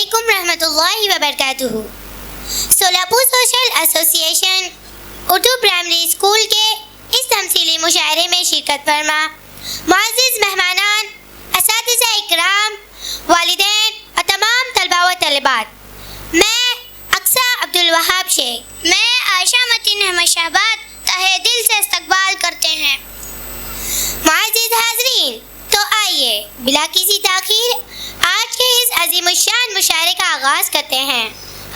अस्सलामुअलैकुम रहमतुल्लाहि व बरकातुहू। Solapur social association Urdu primary school के इस तमसीली मुशायरे में शिरकत फरमा मुअज़्ज़िज़ मेहमानान, असातिज़ा इकराम, वालिदैन और तमाम तलबा व तलबात। मैं अक्सा अब्दुल वहाब शेख, मैं आयशा मतीन अहमद शहबाद तहे दिल से इस्तकबाल करते हैं। मुअज़्ज़िज़ हाज़रीन, तो आइए बिला किसी ताख़ीर आज के इस अज़ीमुश्शान मुशायरे का आगाज़ करते हैं।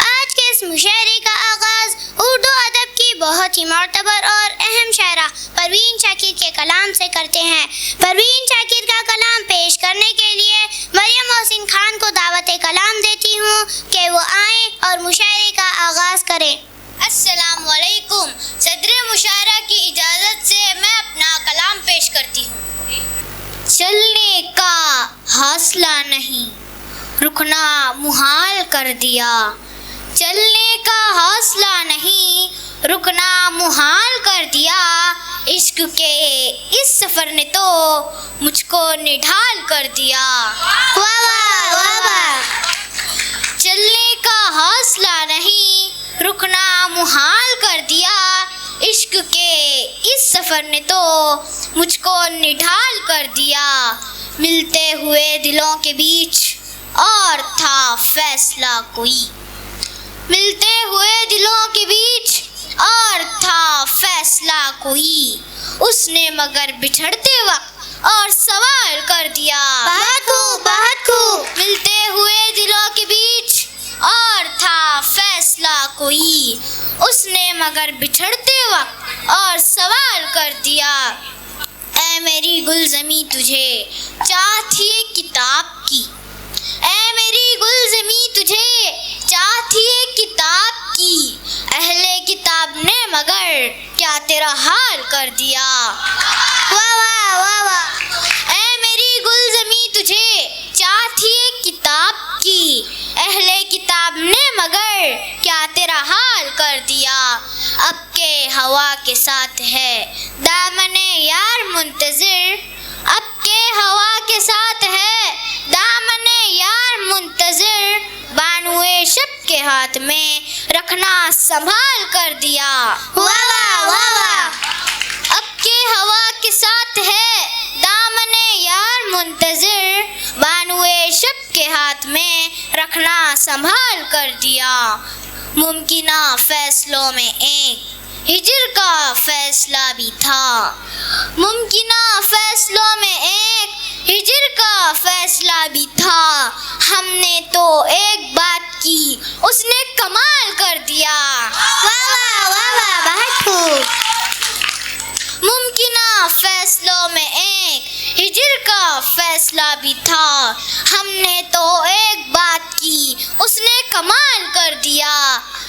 आज के इस मुशायरे का आगाज़ उर्दू अदब की बहुत ही मोतबर और अहम शायरा परवीन शाकिर के कलाम से करते हैं। परवीन शाकिर का कलाम पेश करने के लिए मरियम मोहसिन खान को दावत कलाम देती हूँ कि वो आएँ और मुशायरे का आगाज़ करें। अस्सलामु अलैकुम। सदर मुशायरा की इजाज़त से मैं अपना कलाम पेश करती हूँ। चलने का हौसला नहीं, रुकना मुहाल कर दिया। चलने का हौसला नहीं, रुकना मुहाल कर दिया। इश्क के इस सफ़र ने तो मुझको निढाल कर दिया। वाह वाह वाह वाह। चलने का हौसला नहीं, रुकना मुहाल कर दिया। इश्क के इस सफ़र ने तो मुझको निढाल कर दिया। मिलते हुए दिलों के बीच और था फैसला कोई। मिलते हुए दिलों के बीच और था फैसला कोई। उसने मगर बिछड़ते वक्त और सवाल कर दिया। बहुत खूब, बहुत खूब। मिलते हुए दिलों के बीच और था फैसला कोई। उसने मगर बिछड़ते वक्त और सवाल कर दिया। ऐ मेरी गुलज़मी तुझे चाह थी एक किताब की। ऐ मेरी गुलज़मी तुझे चाह थी एक किताब की। अहले किताब ने मगर क्या तेरा हाल कर दिया। वाह वाह वाह वाह। ऐ मेरी गुलज़मी तुझे चाह थी एक किताब की। अहले किताब ने मगर क्या तेरा हाल कर दिया। अब के हवा के साथ है दामने यार मुंतज़िर। अब के हवा के साथ है दामने यार मुंतज़िर। बानुए शब के हाथ में रखना संभाल कर दिया। वाह वाह वाह वाह। अब के हवा के साथ है दामने यार मुंतज़िर। बानुए शब के हाथ में रखना संभाल कर दिया। मुमकिना फैसलों में एक हिजर का फैसला भी था। मुमकिना फैसलों में एक हिजर का फैसला भी था। हमने तो एक बात की, उसने कमाल कर दिया। वाह वाह वाह वाह, बहुत खूब। मुमकिना फैसलों में एक हिजर का फैसला भी था। हमने तो एक बात की, उसने कमाल कर दिया।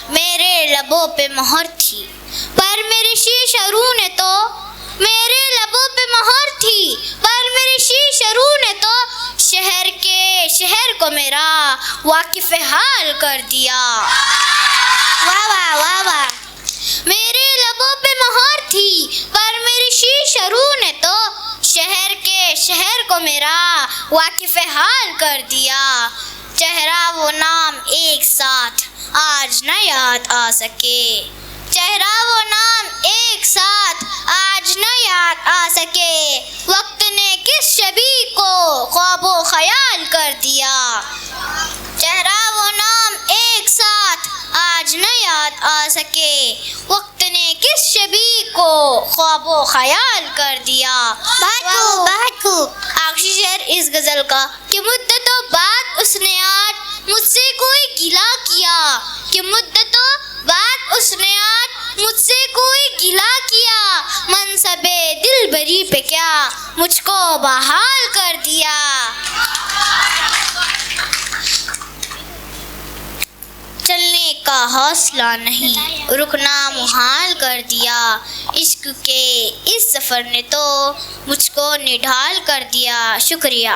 मेरे लबों पे मोहर थी पर मेरी शीश रू ने तो। मेरे लबों पे मोहर थी पर मेरी शीश रू ने तो शहर को मेरा वाकिफ़ हाल कर दिया। वाह वाह वाह वाह। मेरे लबों पे मोहर थी पर मेरी शीश रू ने तो शहर को मेरा वाकिफ़ हाल कर दिया। चेहरा वो नाम एक साथ आज न याद आ सके। चेहरा वो नाम एक साथ आज न याद आ सके। वक्त ने किस शबी को ख्वाबो ख्याल कर दिया। चेहरा वो नाम एक साथ आज न याद आ सके। वक्त ने किस शबी को ख्वाबो ख्याल कर दिया। बहुत खूब। आखिरी शेर इस गज़ल का कि मुद्दतों बाद उसने आज मुझसे कोई गिला किया। कि मुद्दतों बाद उसने आज मुझसे कोई गिला किया। मनसबे दिलबरी पे क्या मुझको बहाल कर दिया। चलने का हौसला नहीं, रुकना मुहाल कर दिया। इश्क के इस सफ़र ने तो मुझको निढाल कर दिया। शुक्रिया।